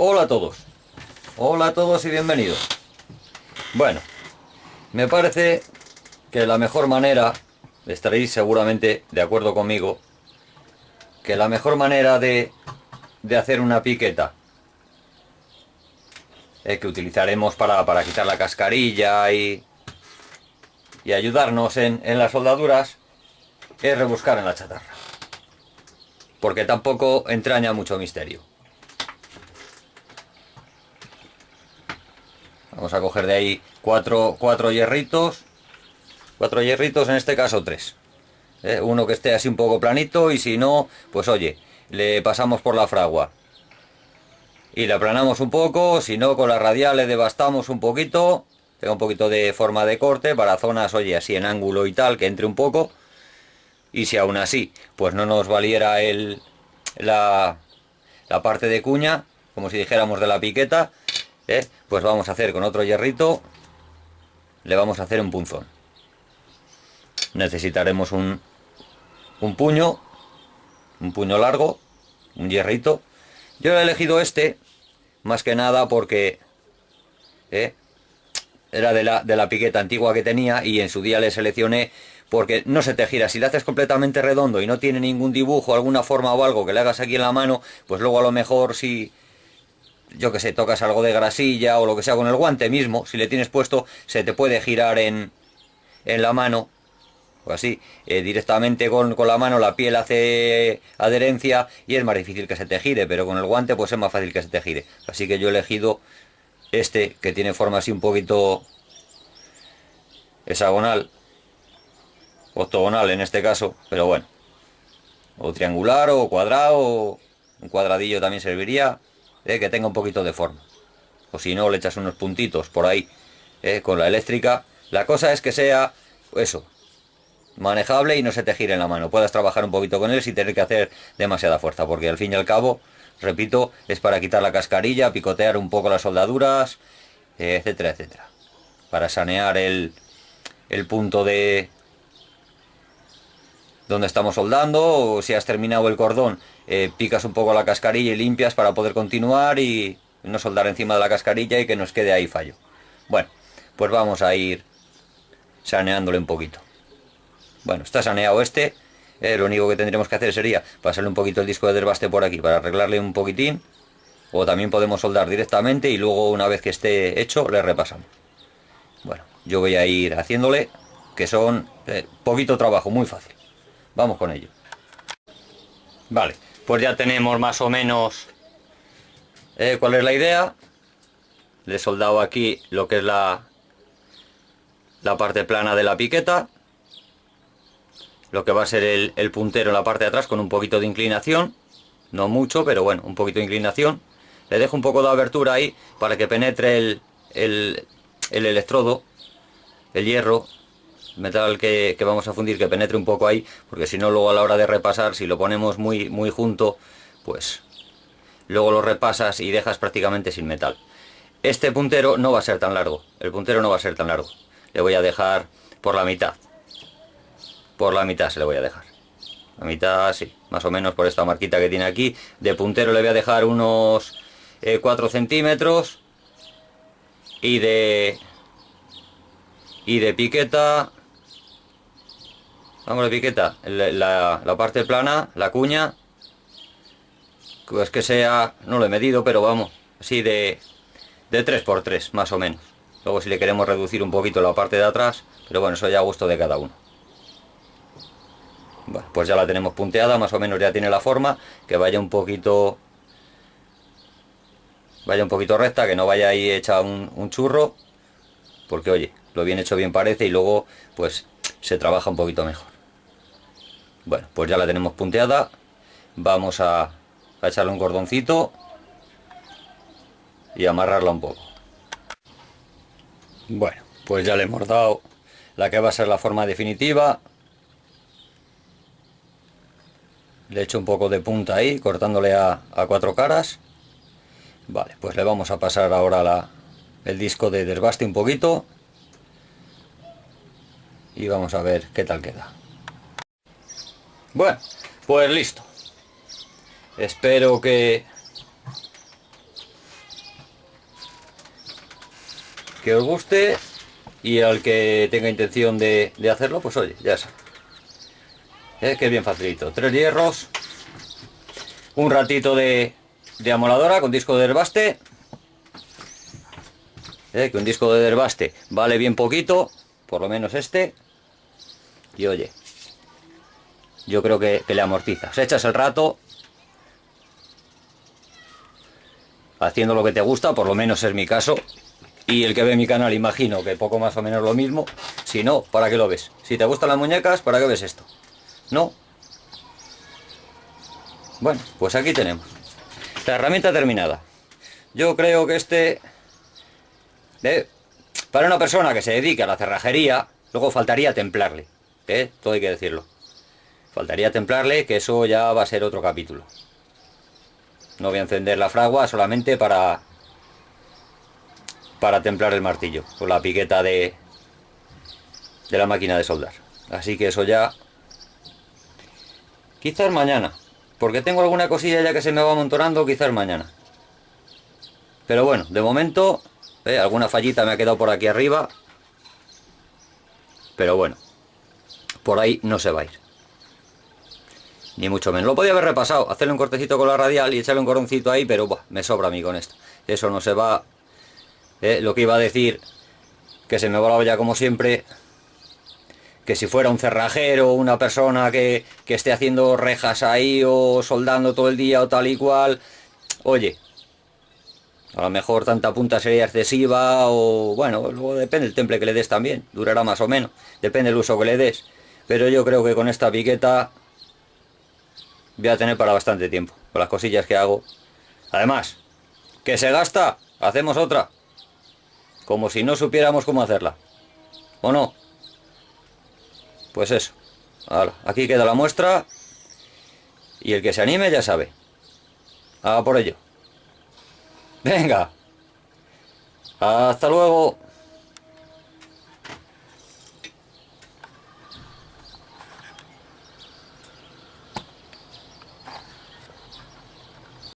Hola a todos. Hola a todos y bienvenidos. Bueno, me parece que la mejor manera, estaréis seguramente de acuerdo conmigo, que la mejor manera de hacer una piqueta que utilizaremos para quitar la cascarilla y ayudarnos en las soldaduras es rebuscar en la chatarra. Porque tampoco entraña mucho misterio. Vamos a coger de ahí cuatro hierritos. Cuatro hierritos, en este caso tres. Uno que esté así un poco planito y si no, pues oye, le pasamos por la fragua. Y le aplanamos un poco, si no con la radial le devastamos un poquito. Tenga un poquito de forma de corte para zonas, oye, así en ángulo y tal, que entre un poco. Y si aún así, pues no nos valiera la parte de cuña, como si dijéramos de la piqueta, pues vamos a hacer con otro hierrito, le vamos a hacer un punzón. Necesitaremos un puño largo, un hierrito. Yo he elegido este, más que nada porque era de la piqueta antigua que tenía y en su día le seleccioné porque no se te gira. Si le haces completamente redondo y no tiene ningún dibujo, alguna forma o algo que le hagas aquí en la mano, pues luego a lo mejor si, yo que sé, tocas algo de grasilla o lo que sea con el guante mismo, si le tienes puesto, se te puede girar en la mano. O así, directamente con la mano la piel hace adherencia y es más difícil que se te gire, pero con el guante pues es más fácil que se te gire. Así que yo he elegido este, que tiene forma así un poquito hexagonal, octogonal en este caso, pero bueno, o triangular o cuadrado, o un cuadradillo también serviría, que tenga un poquito de forma. O si no, le echas unos puntitos por ahí, con la eléctrica. La cosa es que sea eso, manejable y no se te gire en la mano. Puedas trabajar un poquito con él sin tener que hacer demasiada fuerza, porque al fin y al cabo, repito, es para quitar la cascarilla, picotear un poco las soldaduras, etcétera, etcétera. Para sanear el punto de donde estamos soldando, o si has terminado el cordón, picas un poco la cascarilla y limpias para poder continuar y no soldar encima de la cascarilla y que nos quede ahí fallo. Bueno, pues vamos a ir saneándole un poquito. Bueno, está saneado este. Lo único que tendremos que hacer sería pasarle un poquito el disco de desbaste por aquí para arreglarle un poquitín. O también podemos soldar directamente y luego una vez que esté hecho le repasamos. Bueno, yo voy a ir haciéndole, que son poquito trabajo, muy fácil. Vamos con ello. Vale, pues ya tenemos más o menos cuál es la idea. Le he soldado aquí lo que es la parte plana de la piqueta. Lo que va a ser el puntero en la parte de atrás con un poquito de inclinación. No mucho, pero bueno, un poquito de inclinación. Le dejo un poco de abertura ahí para que penetre el electrodo, el hierro, el metal que vamos a fundir, que penetre un poco ahí, porque si no luego a la hora de repasar, si lo ponemos muy, muy junto, pues luego lo repasas y dejas prácticamente sin metal. Este puntero no va a ser tan largo, el puntero no va a ser tan largo. Le voy a dejar por la mitad. Por la mitad se le voy a dejar. La mitad, sí, más o menos por esta marquita que tiene aquí. De puntero le voy a dejar unos 4 centímetros. Y de piqueta, vamos, de piqueta, la parte plana, la cuña, pues que sea, no lo he medido, pero vamos, así de 3 por 3 más o menos. Luego si le queremos reducir un poquito la parte de atrás, pero bueno, eso ya a gusto de cada uno. Bueno, pues ya la tenemos punteada, más o menos ya tiene la forma, que vaya un poquito recta, que no vaya ahí hecha un churro, porque oye, lo bien hecho bien parece y luego pues se trabaja un poquito mejor. Bueno, pues ya la tenemos punteada, vamos a echarle un cordoncito y amarrarla un poco. Bueno, pues ya le hemos dado la que va a ser la forma definitiva. Le echo un poco de punta ahí, cortándole a 4 caras. Vale, pues le vamos a pasar ahora el disco de desbaste un poquito. Y vamos a ver qué tal queda. Bueno, pues listo. Espero que que os guste, y al que tenga intención de hacerlo, pues oye, ya sabe. Que es bien facilito. 3 hierros, un ratito de amoladora con disco de desbaste. Que un disco de desbaste vale bien poquito, por lo menos este. Y oye, yo creo que le amortiza. Se echas el rato haciendo lo que te gusta, por lo menos es mi caso. Y el que ve mi canal imagino que poco más o menos lo mismo. Si no, ¿para qué lo ves? Si te gustan las muñecas, ¿para qué ves esto? ¿No? Bueno, pues aquí tenemos la herramienta terminada. Yo creo que para una persona que se dedique a la cerrajería, luego faltaría templarle. Todo hay que decirlo. Faltaría templarle, que eso ya va a ser otro capítulo. No voy a encender la fragua solamente para templar el martillo con la piqueta de la máquina de soldar. Así que eso ya quizás mañana, porque tengo alguna cosilla ya que se me va amontonando, quizás mañana. Pero bueno, de momento alguna fallita me ha quedado por aquí arriba, pero bueno, por ahí no se va a ir, ni mucho menos. Lo podía haber repasado, hacerle un cortecito con la radial y echarle un cordoncito ahí, pero me sobra a mí con esto. Eso no se va. Lo que iba a decir, que se me va la olla como siempre, que si fuera un cerrajero o una persona que esté haciendo rejas ahí o soldando todo el día o tal y cual, oye, a lo mejor tanta punta sería excesiva, o bueno, luego depende del temple que le des también, durará más o menos, depende del uso que le des. Pero yo creo que con esta piqueta voy a tener para bastante tiempo, con las cosillas que hago. Además, que se gasta, hacemos otra, como si no supiéramos cómo hacerla, ¿o no? Pues eso. Ahora, aquí queda la muestra, y el que se anime ya sabe. Haga por ello. Venga. Hasta luego.